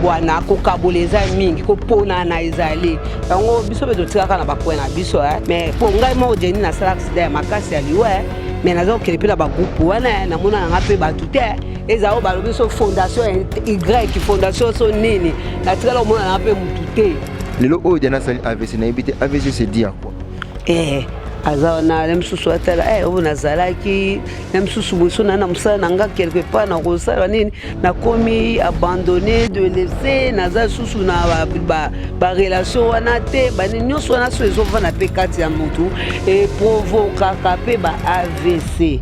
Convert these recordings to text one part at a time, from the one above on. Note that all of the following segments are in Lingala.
wana ko kaboleza mingi ko pona na ezali yango biso beto tika na bakwena biso mais pour ngai mo jeni na sala accident makasi ya liwe mais nazo kelepi na ba groupe wana na mona nga pe batu te ezao balobi so fondation Y fondation so nini na tika la mona na pe mutu te lelo o jana sali AVC na ibite AVC c'est dire quoi azana lemsusu atala on azalaki lemsusu bosona na musala nanga quelque part na kosala nini na komi abandonné de laisser naza susu na ba relation wana te bani nyonso wana so ezova na pe kati ya mutu et provoquer pe ba AVC.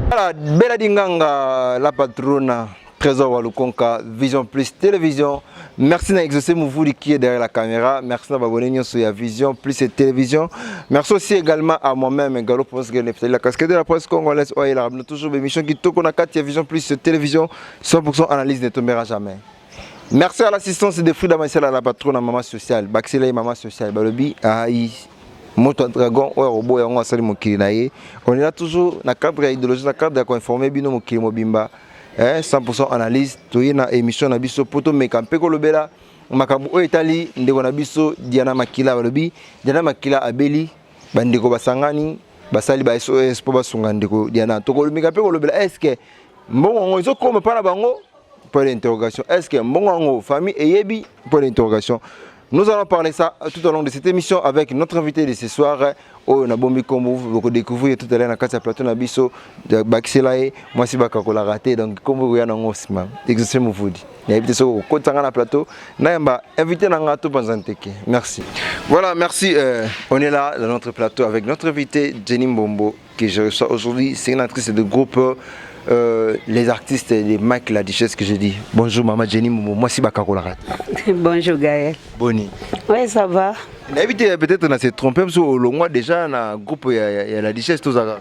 Voilà, Bella Dinganga, la patrona, Trésor Walukonka, Vision Plus Télévision. Merci d'exaucer Mouvouli qui est derrière la caméra. Merci d'abonner sur la Vision Plus et Télévision. Merci aussi également à moi-même, Galo Prosgene, la casquette de la presse congolaise. Il a toujours des émissions qui tournent à 4 Vision Plus et Télévision. 100% analyse ne tombera jamais. Merci à l'assistance de Frida Maïsela, la patronne maman sociale. Baxela maman sociale. Balobi, Aïe. Moto dragon ou robot yango asali mokili na ye on est là toujours na cadre ya idéologie na cadre ya ko informer bino mokili mobimba 100% analyse toye na émission na biso poto meka mpeko lobela makambo o etali ndeko na biso Diana Makila balobi Diana Makila abeli bandeko basangani basali ba SOS po basunga ndeko Diana tokolumika mpeko lobela est-ce que mbongo zo koma para bango pour l'interrogation est-ce que mbongo famille eyebi pour l'interrogation. Nous allons parler ça tout au long de cette émission avec notre invité de ce soir. On a bombi comme vous découvrir tout à l'heure dans le plateau Nabiso de Baxelae. Moi, c'est Bakakola raté. Donc, comme vous voyez, on a exercé mon food. Invité sur le côté de plateau. Naïmba, invité dans le plateau. Merci. Voilà, merci. On est là dans notre plateau avec notre invité Jenny Mbombo, que je reçois aujourd'hui, sénatrice de groupe. Les artistes de Mike La Duchesse que j'ai dit. Bonjour maman Jenny, moi c'est Bakakola raté. Bonjour Gaël. Boni. Oui, ça va. Évitez peut-être de se tromper parce que le mois déjà dans le groupe il y a La Duchesse tout ça.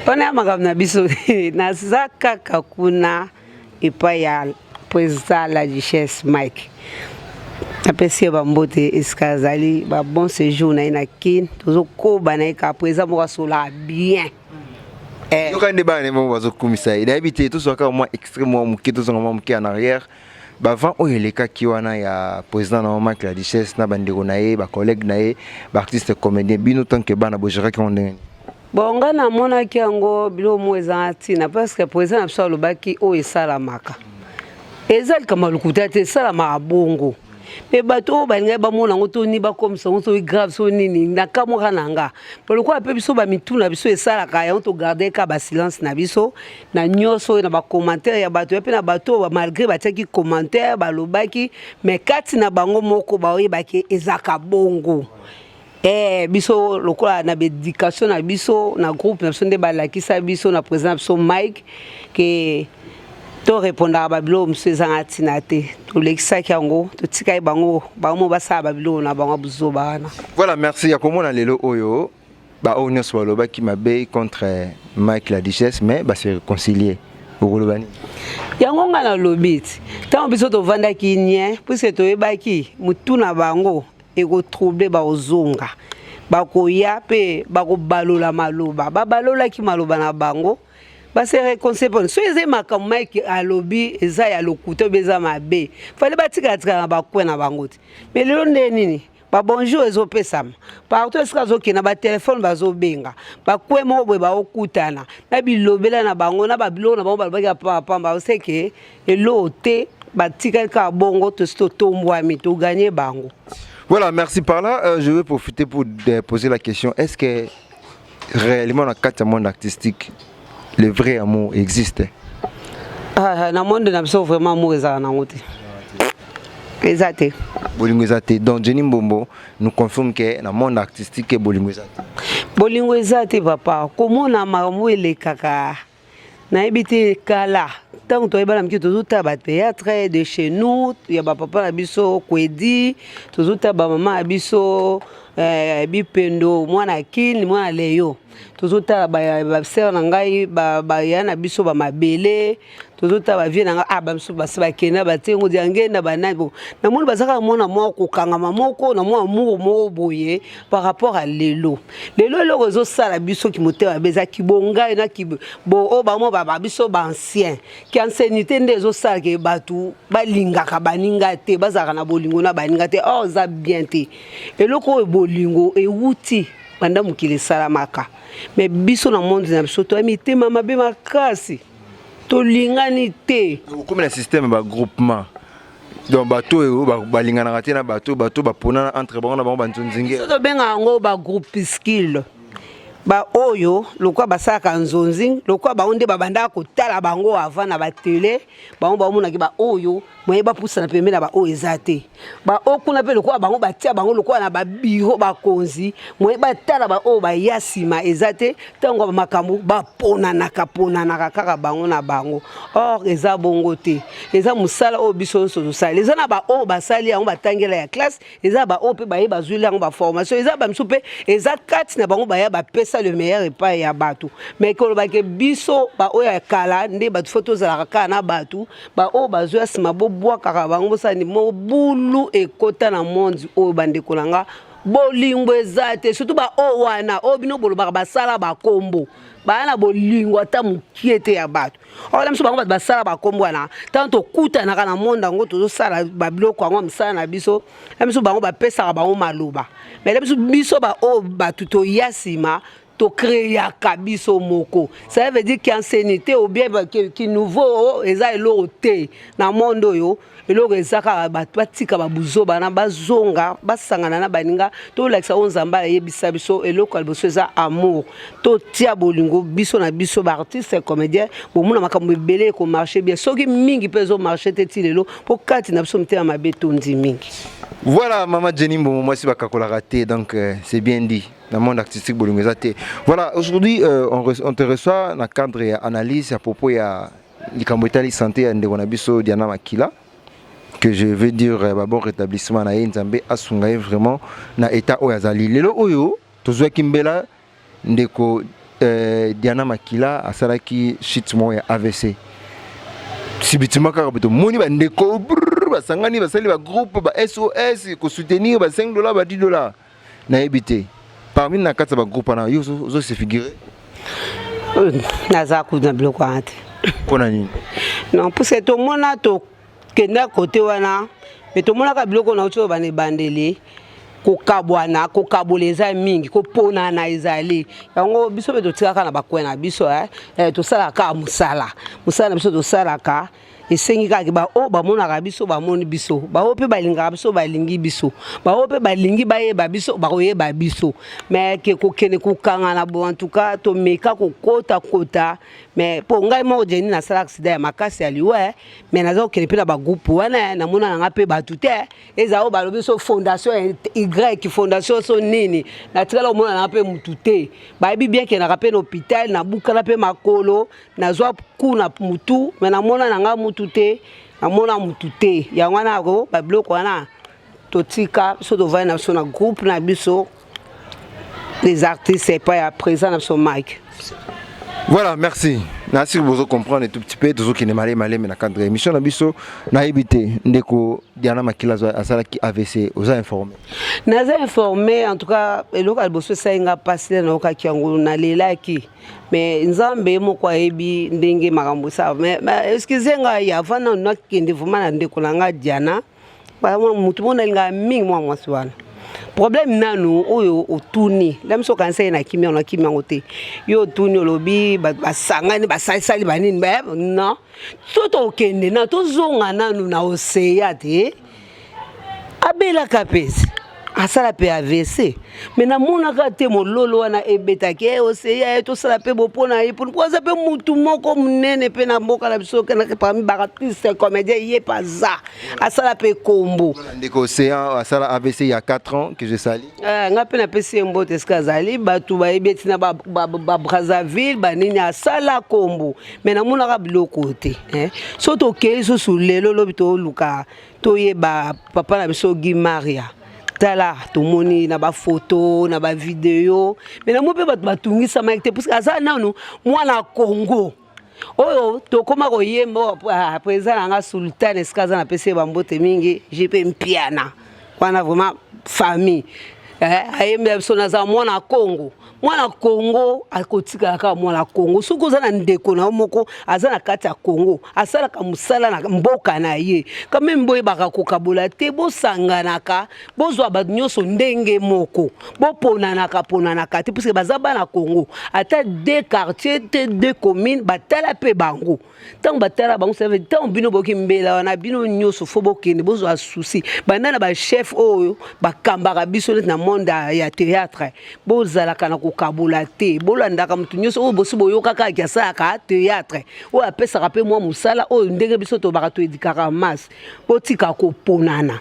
On a magam na biso na zaka kakuna et pas ya président La Duchesse Mike. Apprécié bambote eskazali ba bon séjour na kin tozo ko bana ka président mo sola bien. Quand on débat les mots comme ça, il a évité tout ce qui est extrêmement mouqué, tout ce qui est en arrière. Avant, il y a les cas qui ont un président normalement qui a dit chef, na bandeko nae, ba collègue nae, ba artiste comédien, bino tant que bana bojera qui ont des. Bon, on a mona qui ango bilo mwezanti na parce que président absolu baki o esalamaka. Ezal kama lukuta te salama bongo. Mais bateau balinga ba mona ngoto ni ba comme ça ngoto grave so nini na kamora nanga pourquoi pe biso ba mituna biso esala ka ya to garder ka ba silence na biso na nyoso na ba commentaire ya bateau pe na bateau malgré ba teki commentaire ba lobaki mais kati na bango moko ba oyebaki ezaka bongo biso lokola na éducation na biso na groupe na sonde ba lakisa biso na président biso Mike que to répondre à babilo monsieur zangatinate to lekisa kyango to tikai bango bango basa babilo na bango buzo bana. Voilà, merci ya komona lelo oyo ba onyo swalo ba ki mabe contre Mike La Duchesse mais ba se réconcilier okolobani yango nga na lobit tant biso to vanda ki nye puisque to ebaki mutuna bango ego troubler ba ozonga ba ko yape ba ko balola maloba ba balola ki maloba na bango. Ba se réconcilier so eze makambo Mike alobi eza ya lokuto beza mabe fallait batika tika na bakwena bangoti mais lelo nini ba bonjour ezopesama partout eskazo kina ba téléphone bazobenga bakwe mo bwe ba okutana na bilobela na bango na babilo na bango balobaki papa ba seke elote batika ka bongo to sto tombwa mi to gagner bango. Voilà, merci par là. Je vais profiter pour poser la question, est-ce que réellement dans le monde artistique le vrai amour existe? Dans le monde, nous vraiment amour. Exact. Bolingo ezate. Donc Jenny Mbombo nous confirme que dans le monde artistique, bolingo ezate. Bolingo ezate, papa. Comment on a marmou le kaka? Na ebite kala. tant que tu es toujours à théâtre de chez nous, il y a papa abisso Kwedi, toujours à maman abisso Bipendo, moi na kin, moi Léo. Toujours à ba sœur nangai ba yana biso ba mabele. Toujours à vie nanga abamso ba kena ba tengo diangena ba nabo. Na moni bazaka mona moko kangama moko na mo amour mo boye par rapport à lelo. Lelo le réseau sala biso ki moteur beza ki bonga na ki bo o ba mo ba biso ba ancien. Ki ancienneté ndezo sala ke batu ba linga ka baninga te bazaka na bolingo na baninga te oh za bien te. Eloko bolingo e wuti banda mukile salamaka. Mais biso na monde na biso to amité mama be makasi. To lingani te. Comme le système ba groupement. Donc bateau et ba lingana te na bateau ba pona entre bango na bango banzonzinge. To benga ngo ba groupe skill. Ba oyo lokwa basaka nzonzi lokwa ba onde babanda ko tala bango avant na ba télé ba mona ki ba oyo moye ba poussa na pembe na ba o ezate ba okuna pe lokwa bango batia bango lokwa na ba biro ba konzi moye ba tala ba o ba yasima ezate tango ba makambu ba pona na kaka bango na bango or eza bongo te eza musala o biso so sala eza na ba o ba sali yango batangela ya classe eza ba o pe ba yeba zwila yango ba formation eza ba msupe eza kati na bango ba ya ba ça le meilleur et pas ya batu mais ko ba ke biso ba o ya kala nde batu photos za ka na batu ba o ba zo asima bo bwa kaka bango sani mo bulu e kota na monde o bande kolanga bolingo ezate surtout ba o wana o bino bolo ba sala ba kombo ba na bolingo ata mukiete ya batu o la mso bango ba sala ba kombo wana tanto kuta na kana monde ngo to sala ba biloko ngo msala na biso la mso bango ba pesa ba o maloba mais la biso ba o batu to yasima to créer kabiso moko ça veut dire qu'ancienneté ou bien qui nouveau eza eloroté na monde yo eloko ezaka batika babuzo bana bazonga basangana na baninga to lakisa onzamba yebisa biso eloko alboso eza amour to tia bolingo biso na biso ba artiste comédien bo muna makambo belé ko marcher bien soki mingi pezo marcher te tilelo po kati na biso mtema mabeto ndi mingi. Voilà, Maman Jenny, moi c'est Bakakola raté, donc c'est bien dit. Dans le monde artistique, voilà, aujourd'hui, on te reçoit dans le cadre d'analyse à propos de la santé de Diana Makila, que je veux dire, bon rétablissement na Nzambe asungaye vraiment na état oyazali. Lelo oyo, tozo kimbela ndeko Diana Makila asalaki shit mo ya AVC. Sibitima ka beto moni ba ndeko basangani basali ba groupe ba SOS ko soutenir ba $5 ba $10 na ebité parmi na kata ba groupe na yo zo se figurer naza ku na bloko ante pona nini non parce que to mona to kenda côté wana mais to mona ka bloko na ocho bane bandele ko kabwana ko kaboleza mingi ko pona na ezali yango biso beto tikaka na bakwena biso to sala ka musala na biso to sala ka esengi kaki ba o ba mona ka biso ba moni biso ba o pe ba linga biso ba lingi biso ba o pe ba lingi ba ye ba biso ba ko ye ba biso mais ke ko kene ko kanga na bo en tout cas to meka ko kota mais po ngai mo jeni na sala accident ya makasi ali ouais mais nazo kene pe na ba groupe wana na mona nga pe ba tout eza o ba lo biso fondation Y fondation so nini na tikala o mona na pe mutute ba bi bien ke na pe na hôpital na bukala pe makolo na zo kuna mutu mais na mona na nga mutute na mona mutute ya wana ko ba bloko wana totika so do va na so na groupe na biso les artistes c'est pas à présent na son mic. Voilà, merci. Merci pour vous comprendre un tout petit peu, tout ce qui est malé, mais dans cadre émission, nabiso, na évité, ndeko Diana Makila asala qui AVC, vous a informé. Naza informé, en tout cas, le local bosso ça inga passé na oka kiango na lela ki, mais nzambe mo kwa ebi ndenge makambo ça, mais excusez nga ya vana na kende vraiment na ndeko langa Diana, ba mutu mona linga mingi mwa mwaswana. Problème nanu oyo otuni lam so kanse na kimia na kimia ngote yo tuni olobi ba sangani ba sali banini ba non toto okende na to zonga nanu na oseya te abela kapesi asala pe AVC mais na mona ka te mololo wana ebetaki oseya to sala pe bopona ye pour quoi ça pe mutu moko munene pe na mboka la biso kana parmi baratrice comédien ye paza asala pe kombo ndeko Océan asala AVC il y a 4 ans que je sali nga pe na pesi mbote skazali batu ba ebeti na ba Brazzaville ba nini asala kombo mais na mona ka biloko te soto ke so sulelo lobito luka to ye ba papa na biso Guy Maria tala to moni na ba photo na ba video mais na mo pe batungisa ma te parce que ça nanu mwana Congo oyo to koma ko yembo président nga sultan eskaza na pese ba mbote mingi jepe mpiana wana vraiment famille ayembe biso na za mwana Congo akotika ka mwana Congo suko za na ndeko na moko aza na kati ya Congo asala ka musala na mboka na ye kama mboye baka kokabola te bo sanganaka bozwa ba nyoso ndenge moko bo ponanaka te parce que bazaba na Congo ata deux quartiers te deux communes batala pe bango tant batala bango ça veut tant bino boki mbela wana bino nyoso fo bokende bozwa souci bandana ba chef oyo bakambaka biso na monde ya théâtre bozala kana kabula te bolandaka mutu nyoso o bosi boyoka ka kiasa ka théâtre o apesa pe mwa musala o ndenge biso to baka to edikaka mas botika ko ponana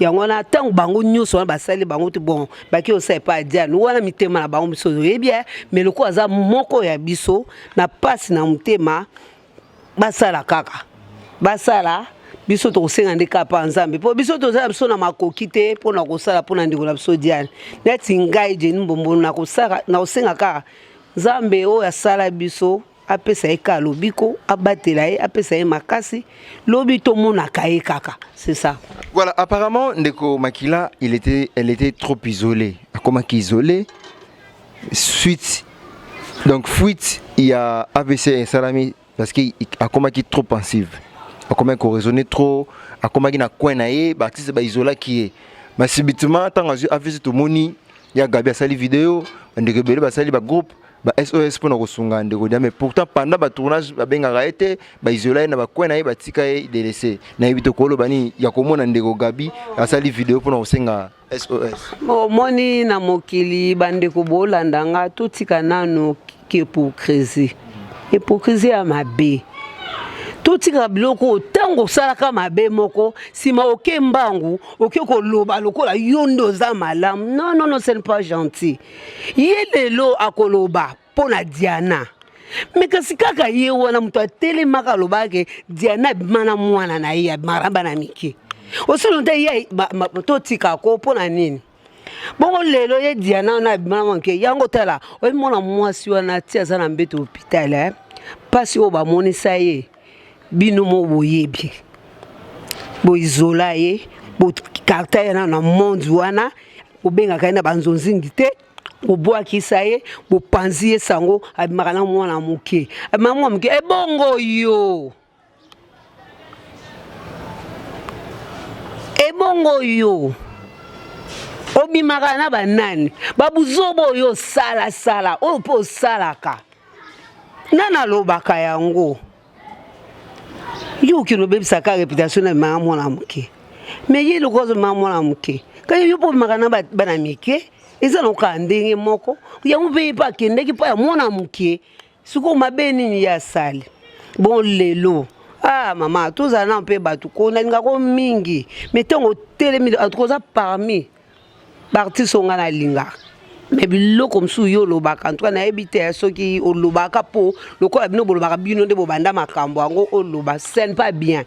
yango na tango bango nyoso ba sali bango te bon baki o sai pa dia no wana mitema na bango biso e bien mais loko aza moko ya biso na pasi na mutema basala kaka basala biso to senga ndeka pa nzambe po biso to za biso na makoki te po na kosala po na ndeko na biso diane neti ngai je mbombo na kosala na osenga ka nzambe o ya sala biso apesa eka lobiko abatela ye apesa ye makasi lobi to mona kaye kaka c'est ça. Voilà, apparemment ndeko Makila elle était trop isolée comment qu'isolée suite fuite il y a AVC et Salami parce qu'il a comment qui trop pensive a comment qu'on raisonnait trop a comment qui na coin na ye ba artiste ba isola qui est mais subitement tant a vu tout moni il y a Gabi a sali vidéo ndeko bele ba sali ba groupe ba SOS pour na kosunga ndeko mais pourtant pendant ba tournage ba benga été ba isola na ba coin na ye ba tika ye délaissé na yibito kolo bani ya komona ndeko Gabi a sali vidéo pour na kosenga SOS bon moni na mokili bandeko bolanda nga totika nano ki hypocrisie ya mabe totika biloko tango salaka mabe moko sima oke mbangu oke ko loba lokola yondo za malam non c'est pas gentil yelelo akoloba pona Diana mais kasi kaka ye wana muto atelemaka lobake Diana bimana mwana na ye maramba na miki osolonta ye totika ko pona nini bongo lelo ye Diana na bimana ke yango tala o mona mwasi wana tia za na mbeto hôpital pasi o ba monisa ye bino mo boyebi bo isola ye bo karta yana na monde wana obenga kaina banzonzingi te obwakisa ye bo panzi ye sango abimaka na mwana muke mama muke ebongo yo obimaka na banani babuzobo yo sala o po salaka nana lobaka yango yo qui no bebisa ka réputation na mama na muke mais ye le cause mama na muke ka yo po makana bana mike eza no ka ndenge moko ya mbe pa kende ki pa mwana muke suko mabeni ni ya sali bon lelo mama toza na mpe batu ko na ngako mingi mais tongo telemi atroza parmi artiste nga na linga mais biloko msu yo lobaka en tout cas na ebite soki o lobaka po lokola bino bolobaka bino nde bobanda makambo yango o loba c'est pas bien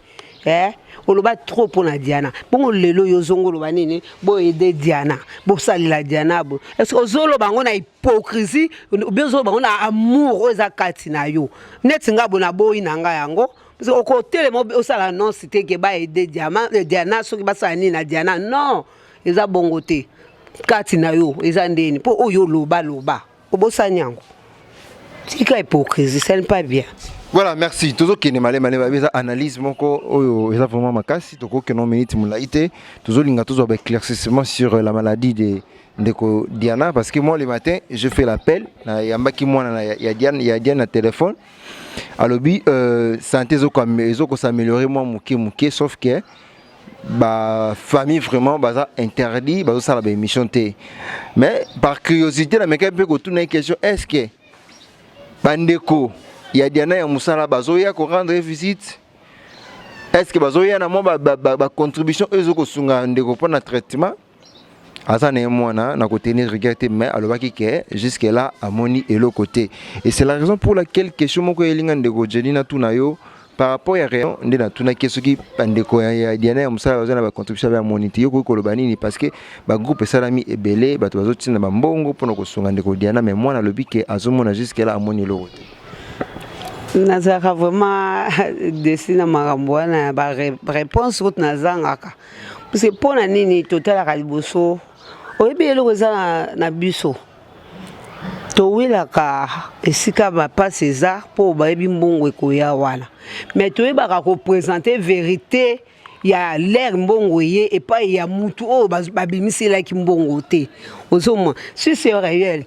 o loba trop pour na Diana bongo lelo yo zongo loba nini bo aider Diana bo salila Diana bo est-ce que ozolo bango na hypocrisie ou bien ozolo bango na amour oza kati na yo neti nga bona boyi na nga yango parce que au côté le mo osala non cité ke ba aider Diana soki basala nini na Diana non eza bongo te kati na yo eza ndeni po oyo loba obosa nyango tika hypocrisie ça n'est pas bien. Voilà, merci. Toujours que ne malé analyse moko oyo eza vraiment makasi toko que non minute mulaité toujours linga toujours éclaircissement sur la maladie de Diana parce que moi le matin je fais l'appel ya mbaki mwana ya Diana na téléphone alobi santé zo ko s'améliorer moi muke sauf que ba famille vraiment baza interdit bazo sala ba émission té mais par curiosité la meka pe ko tourner question est-ce que bandeko ya Diana ya musala bazo ya ko rendre visite est-ce que bazo ya na mo ba contribution ezo ko sunga ndeko pour traitement asa na mwana na ko tenir regardé mais alobaki ke jusque là amoni et le côté et c'est la raison pour laquelle question moko elinga ndeko Jelina tunayo par rapport à rien on est dans tout na question qui bandeko ya Diana ya musala bazo na ba contribution ya monité yoko ko lobanini parce que ba groupe salami ebele bato bazo tina ba mbongo pour ko sunga ndeko Diana mais mwana lobi ke azomona jusque là amoni le côté nazaka vraiment desina makambo wana ba réponse route nazangaka parce que pona nini total ka liboso oyebi eloko eza na biso towelaka esika bapasi eza mpo bayebi mbongo ekoya wana mais toyebaka kopresente vérité ya l'air mbongo ye epai ya mutu oyo babimiselaki mbongo te ozomona si c'est réel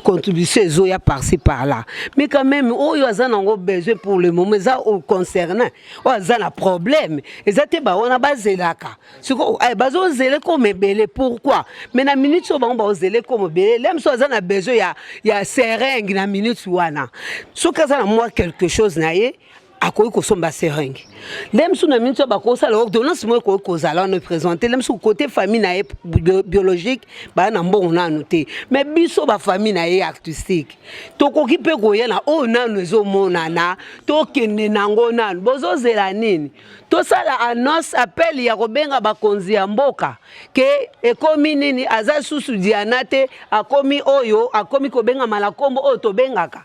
contribution ezoya par-ci par-là mais quand même oyo aza nango besoin pour le moment eza concernant oyo aza na problème eza te bawana bazelaka siko bazozele comme ebele pourquoi mais na minute oyo bango bazozele comme ebele lem so aza na besoin ya seringue na minute wana soki aza na mwa quelque chose na ye akoki kosomba seringue lem so na minute bakosala ordonnance mo ekoki kozala on présenter lem so côté famille na ye biologique ba na mbongo nanu te mais biso ba famille na ye artistique tokoki pe koya na o nanu ezomonana tokende nango nanu bozozela nini tosala annonce appel ya kobenga bakonzi ya mboka ke ekomi nini aza susu Diana te akomi oyo akomi kobenga malakombo oyo tobengaka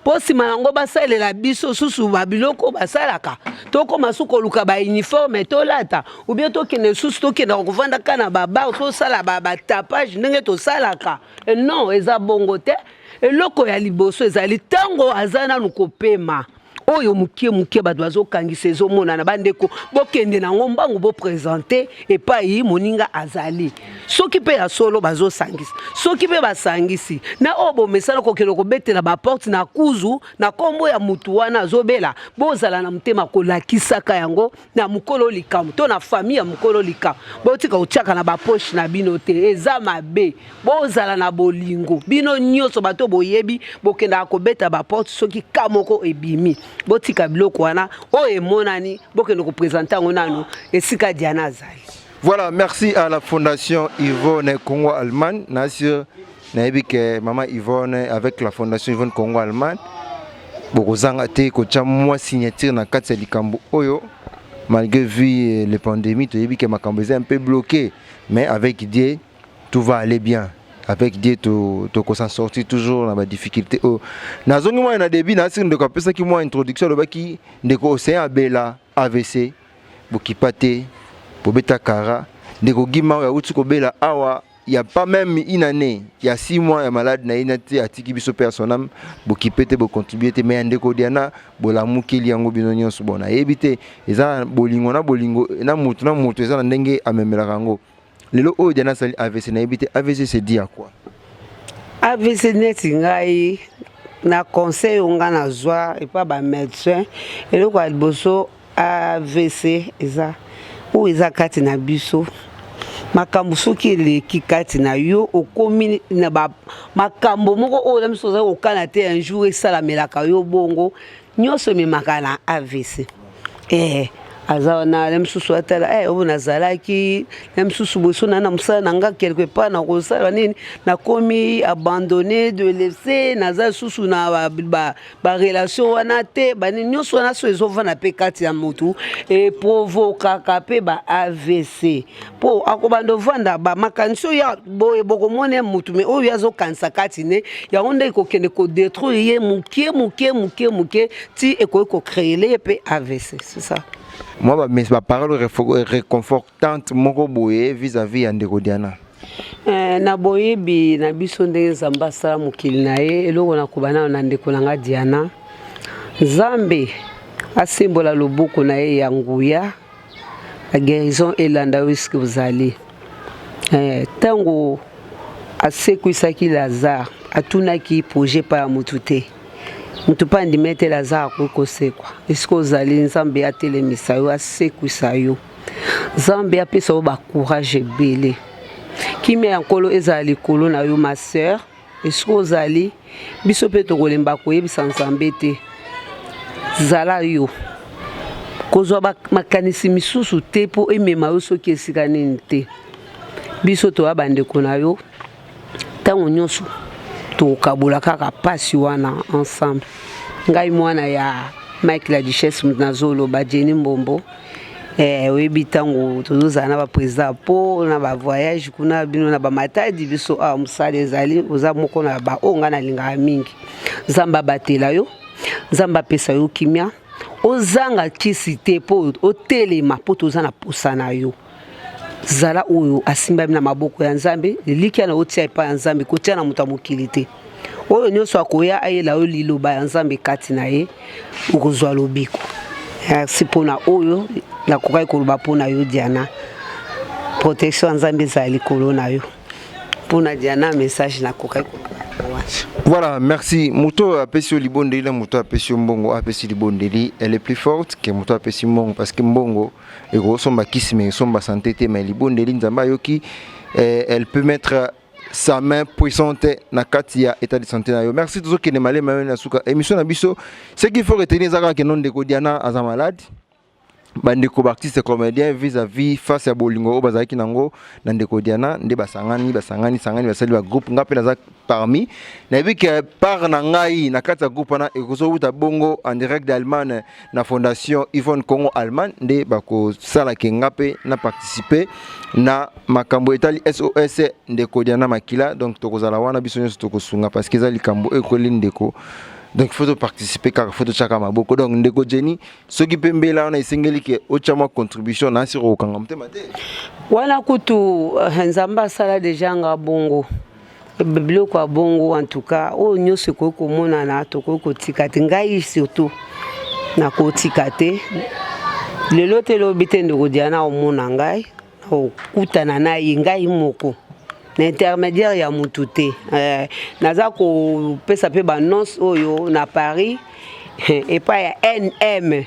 posi mango basalela biso susu babiloko basalaka tokoma suko luka ba uniforme tolata ou bien tokende susu tokende kovanda kana baba tosala ba tapage ndenge tosalaka non eza bongo te eloko ya liboso ezali tango azana nukopema oyo mukie bato bazokangisa ezomona na bandeko bokende nango mbangu bo présenter epai moninga azali soki pe ya solo bazosangisa soki pe basangisi na obo mesala kokelo kobetela ba porte na kuzu na kombo ya mutu wana azobela bozala na mutema kolakisaka yango na mukolo likamu to na famille ya mukolo likamu botika uchaka na ba poche na bino te eza mabe bozala na bolingo bino nyoso bato boyebi bokenda kobeta ba porte soki kamoko ebimi botika biloko wana o emonani bokende ko présenter ngo nanu esika Diana azali. Voilà, merci à la fondation Yvonne Congo Allemagne. Nassir naibike maman Yvonne avec la fondation Yvonne Congo Allemagne. Bokozanga te ko cha moi signature na kati ya likambo oyo malgré vu les pandémies to yebike makambo est un peu bloqué mais avec Dieu tout va aller bien. Avec Dieu, tu s'en sortir toujours dans la difficulté. Nazongi moi na début na sinde ko pesa ki moi introduction le baki ndeko océan abela AVC bokipate bobeta kara ndeko gima ya utu ko bela awa il y a pas même une année il y a 6 mois ya malade na inati atiki biso personnel bokipete bo contribuer mais ndeko Diana bolamuki liango bino nyonso bona yebite eza bolingo na mutu eza na ndenge amemela kango. Lelo o Diana sali AVC na ebité AVC c'est dit à quoi? AVC neti ngai na conseil onga na zwa et pas ba médecin et le kwa liboso AVC eza ou eza kati na biso makambo soki eleki kati na yo okomi na ba makambo moko o la misoza okana te un jour esala melaka yo bongo nyonso memaka na AVC azana lemsusu atala obona zalaki lemsusu bosona na musala nanga quelque part na kosala nini na komi abandonné de laisser naza susu na ba relation wana te bani nyonso na so ezovana pe kati ya mutu et provoka pe ba AVC po akobando vanda ba makanso ya boye bokomone mutu me oyo yazo kansa kati ne ya onda ikokende ko détruire mukie ti eko créer pe AVC c'est ça. Moi, ma parole réconfortante vis-à-vis de Ndeko Diana. Na boyebi na biso ndenge Nzambe asala mokili na ye eloko na kobana na ndeko nanga Diana. Nzambe asembola loboko na ye ya nguya la guérison elanda wiski bozali. Tango asekwisaki Lazare atunaki projet pa ya mutu te. Mutu pa ndimete Lazare ko kosekwa. Esko zali Nzambe atelemisa yo asekwisa yo. Nzambe apesa yo ba courage ebele. Kimia ya nkolo ezali likolo na yo ma sœur, esiko ozali biso pe tokolemba koyebisa Nzambe te. Zala yo kozwa makanisi misusu te po emema yo soki esika nini te. Biso toya bandeko na yo ntango nyonso tokabola kaka pasi wana ensemble. Ngai mwana ya Mike la Duchesse nazoloba Jenny Mbombo. Oyebi ntango tozozala na bapresident po na bavoyage kuna bino na bamatadi biso mosala ezali oza moko na baoyo nga nalingaka mingi. Nzambe abatela yo, Nzambe apesa yo kimia, ozanga kisi te po otelema po toza na posa na yo. Zala oyo asimbami na maboko ya Nzambe, likia na otia epai ya Nzambe kotia na moto ya mokili te. Oyo nyonso akoya ayela yo liloba ya Nzambe kati na ye okozwa lobiko. Merci mpona oyo nakokai koloba mpona yo Diana. Protection Nzambe ezali likolo na yo. Mpona Diana message nakokai koloba. Voilà, merci. Moto apesi libondeli, moto apesi mbongo, apesi libondeli, elle est plus forte que moto apesi mbongo parce que mbongo et gros somba kisme somba santé te mais libondeli nzamba yoki elle peut mettre sa main puissante na kati ya état de santé na yo. Merci tous qui ne malé na suka émission na biso. Ce qu'il faut retenir zaka que non de Diana aza malade. Bandeko artiste comédien vis-à-vis face à bolingo bazaki nango na ndeko Diana nde basangani basali ba groupe ngape na parmi na bi que par na ngai na kata groupe na ekozo uta bongo en direct d'Allemagne na fondation Yvonne Congo Allemagne nde bako sala ke ngape na participer na makambo etali SOS ndeko Diana makila donc tokozala wana biso nyonso tokosunga parce que za likambo ekoli ndeko. Donc il faut participer car il faut chaka maboko donc ndeko Jenny soki pembela na isengeli ke ochama contribution na siro okanga mtema te wana kutu Nzamba sala deja nga bongo biblio kwa bongo en tout cas o nyose ko komona na to ko kotikate ngai surtout na kotikate lelo te lo bitende ko Diana omona ngai o kutana na ngai moko l'intermédiaire ya mutu te naza ko pesa pe banonce oyo na Paris et pas ya NM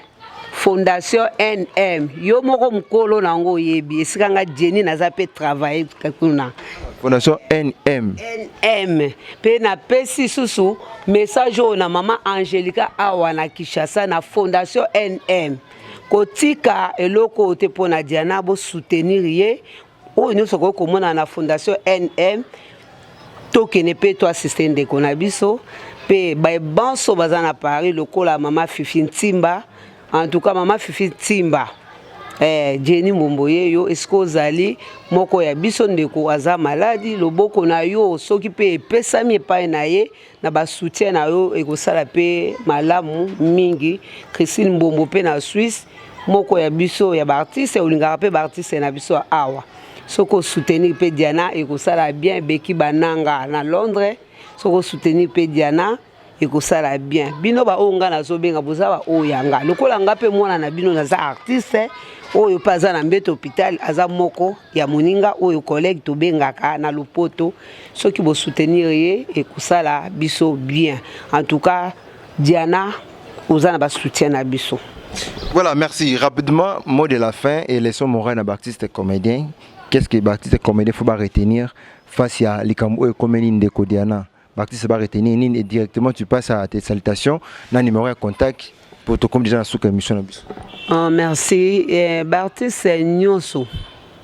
Fondation NM yo moko mkolo nango yebi esika nga Jenny naza pe travailler kuna Fondation NM pe na pesi susu message o na mama Angelica awa na Kinshasa na Fondation NM kotika eloko te pona Diana bo soutenir ye. Oh, nous sommes comme na Fondation NM tokene pe to assistant de konabiso pe ba banso bazana Paris lokola mama Fifi Ntimba en tout cas mama Fifi Ntimba Jenny Mbomboye yo esko zali moko ya biso ndeko aza maladi loboko na yo soki pe pesami epai na ye na ba soutien na yo ekosala pe malamu mingi. Christine Mbombo pe na Suisse moko ya biso ya ba artiste olingaka pe ba artiste na biso awa soko soutenir pe Diana ekosala bien beki bananga na Londres soko soutenir pe Diana ekosala bien bino ba onga na zobenga bozaba oyanga lokola nga pe mwana na bino na za artiste oyo paza na mbeto hôpital aza moko ya moninga oyo collègue to bengaka na lopoto soki bo soutenir ye ekosala biso bien en tout cas Diana oza na ba soutien na biso. Voilà, merci. Rapidement, mot de la fin et laissons Morane à artiste comédien. Qu'est-ce que Baptiste comédien faut pas retenir face à l'Ikambo et comédien de Kodiana? Baptiste va retenir et directement tu passes à tes salutations. Na numéro de contact pour te comme déjà dans sous émission. Merci. Baptiste Nyonso.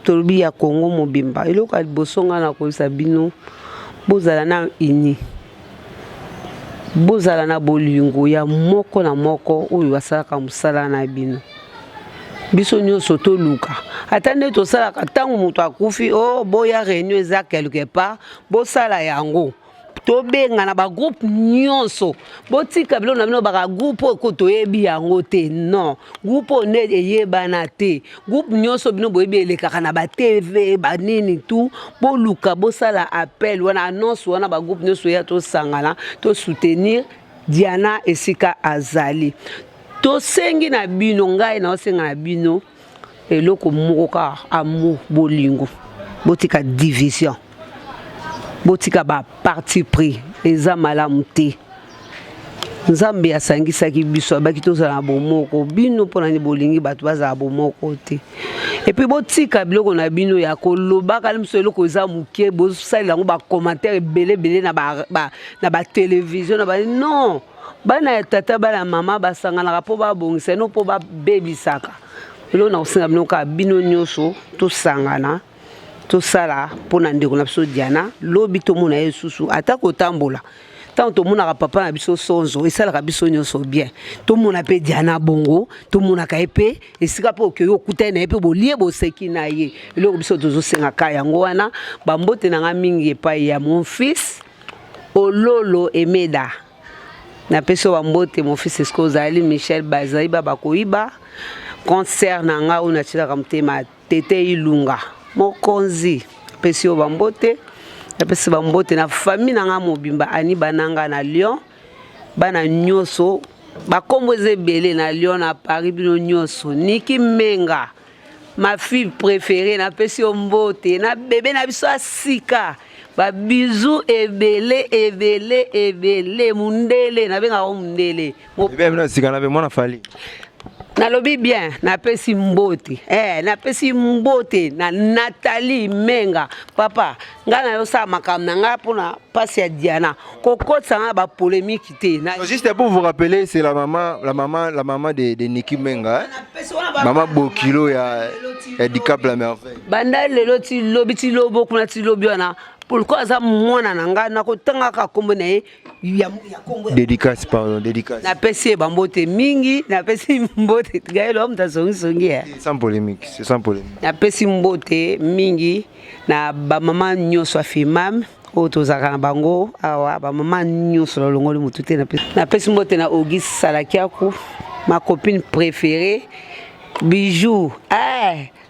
Tolbi ya Congo mobimba. Ilo ka bosonga na ko sabino. Bozala na ini. Bozala na bolingo ya moko na moko oyo asalaka musala na bino. Biso nyonso to luka atande to sala ka tangu mutu akufi boya réunion eza quelque part bo sala yango to benga na ba groupe nyonso botika bilo na bino ba groupe ko to yebi yango te non groupe ne eyebana te groupe nyonso bino boyebi elekaka na ba TV ba nini tout bo luka bo sala appel wana annonce wana ba groupe nyonso ya to sangana to soutenir Diana esika azali. To sengi na bino ngai na osenga na bino eloko moko ka amour bolingo botika division botika ba parti pris eza malamu te Nzambe asangisaki biso abaki tozala bomoko bino mpona ni bolingi bato bazala bomoko te. Et puis botika biloko na bino ya koloba kala miso eloko eza muke bosalela yango ba commentaire belé na ba télévision na ba non bana ya tata bana mama basangana po ba bongisa no po ba bebisaka lo na osinga bino ka bino nyonso to sangana to sala mpona ndeko na biso Diana lobi to mona Yesusu atako tambola. Tant tout le monde a papa na biso sonzo et ça la biso nyonso bien. Tout le monde a pe Diana bongo, tout le monde a kaipé et sika po ke yo kutana e pe bo lié bo seki na ye. Lo biso tozo senga kaya yango wana ba mbote na mingi epa ya mon fils Ololo Emeda. Na peso ba mbote mon fils Eskozali Michel Bazai baba koiba concert na nga una tshila ka mtema Tete Ilunga. Mokonzi peso ba mbote apesi bambote na famille nanga mobimba ani bananga na Lyon bana nyoso bakomboze belé na Lyon na Paris bino nyoso Niki Menga ma fille préférée na pesi mbote na bébé na biso asika ba bisou ebele mundele na benga mundele bébé na sika na be mona fali na lobi bien na pesi mbote na pesi mbote na Nathalie Menga papa ngana yo sa makam na nga pona pasi ya Diana kokotsa nga ba polémique te juste pour vous rappeler c'est la maman de Niki Menga maman Bokilo ya handicap la merveille banda lelo ti lobi ti lobo kuna ti lobi wana pourquoi ça mwana nanga na kotanga ka kombo na ya kombo dédicace pardon dédicace na pesi bambote mingi na pesi mbote gaelo mta songi sans polémique c'est sans polémique na pesi mbote mingi na ba mama nyoso afimam otozaka na bango awa ba mama nyoso lolongoli mutute na pesi mbote na Auguste Salakiaku ma copine préférée Bijou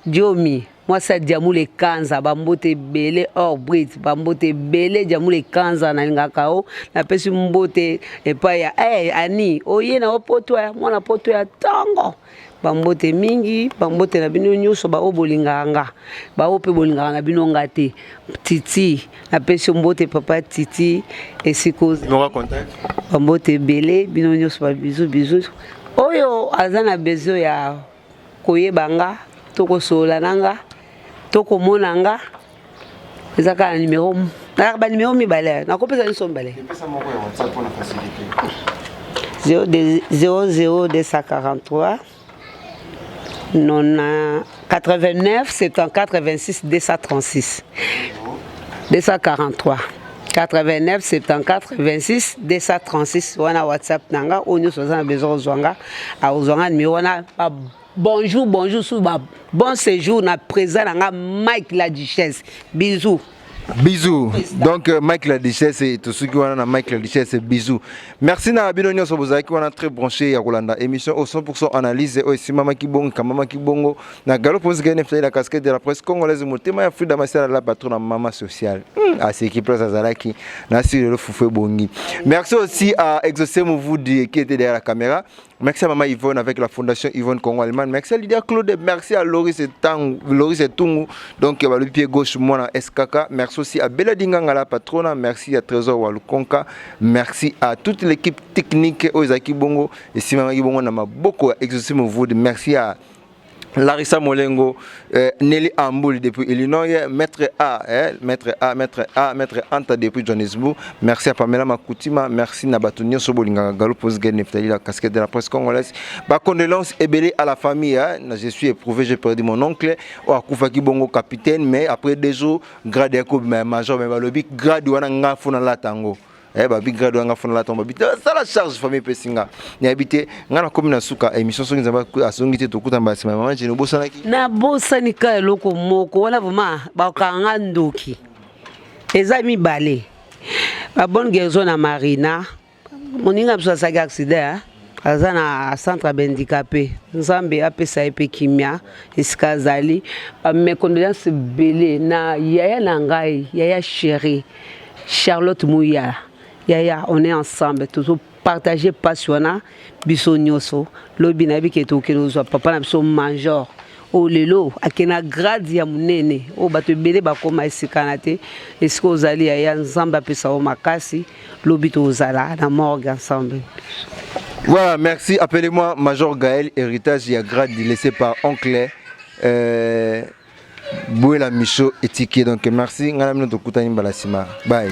Diomi moi ça Diamoule Kanza bambote belé hors Brit bambote belé Diamoule Kanza na ngakao na pesi mbote epa ya ani oye na opoto ya mwana poto ya tango bambote mingi bambote na bino nyuso ba obolinganga ba ope bolinganga bino ngate Titi na pesi mbote papa Titi esiko numéro contact bambote belé bino nyuso ba bisou oyo azana bezo ya koyebanga toko sola nanga toko monanga ezaka na numéro na ba numéro mibale na kopesa nso mbale pesa moko ya WhatsApp pour la facilité 00243 89 74 26 236 243 89 74 26 236 wana WhatsApp nanga onyo soza na besoin zwanga a zwanga numéro wana bonjour sous bon séjour na présent nanga Mike la Duchesse bisous donc Mike la Duchesse et tout ceux qui ont na Mike la Duchesse bisous merci na bino nyonso bozaki wana très branché ya kolanda émission au 100% analyse et aussi mama kibongo na galo pose gane fait la casquette de la presse congolaise motema ya Frida Masela la patron na mama sociale à ce qui place azalaki na sur le foufou bongi merci aussi à Exaucé Mouvoudi qui était derrière la caméra. Merci à Maman Yvonne avec la Fondation Yvonne Congo Allemagne. Merci à Lydia Claude. Merci à Loris et Tungu. Donc, le pied gauche, moi, SKK. Merci aussi à Bella Dinganga, la patronne. Merci à Trésor Walukonka. Merci à toute l'équipe technique. Ozaki Bongo. Et si Maman Yvonne n'a beaucoup exaucé mon vote. Merci à Larissa Molengo, Nelly Amboul depuis Illinois, Maître Anta depuis Johannesburg. Merci à Pamela Makoutima, merci Nabatunio Sobolinga Galopos Neftali, la casquette de la presse congolaise. Ma condoléances ébélées à la famille. Je suis éprouvé, j'ai perdu mon oncle, Oakufaki Bongo capitaine, mais après 2 jours, grade Yakoub major, mais le big grade Wananga Funala Tango. Big grade nga fona la tomba bita ça la charge famille pesinga ni habité ngana comme na suka émission so nzamba asongité to kuta mbasi mama je no bosana ki na bosani ka loko moko wala vraiment ba kanga ndoki ezami balé ba bonne guérison na Marina moninga biso sa accident azana centre handicapé nzambe apesa epe kimia iskazali mes condoléances belé na yaya na ngai yaya chérie Charlotte Mouya Yaya, on est ensemble, toujours partagé passionnant, biso nyoso, lobi na bi keto kelozo, papa na biso major, o lelo akena grade ya munene o bato ebele bakoma esikana te esiko ozali ya nzambe apesa o makasi lobi tozala na morgue ensemble. Voilà, merci. Appelez-moi Major Gaël, héritage et grade laissé par oncle Bouela Michaud et Tiki. Donc merci. Bye.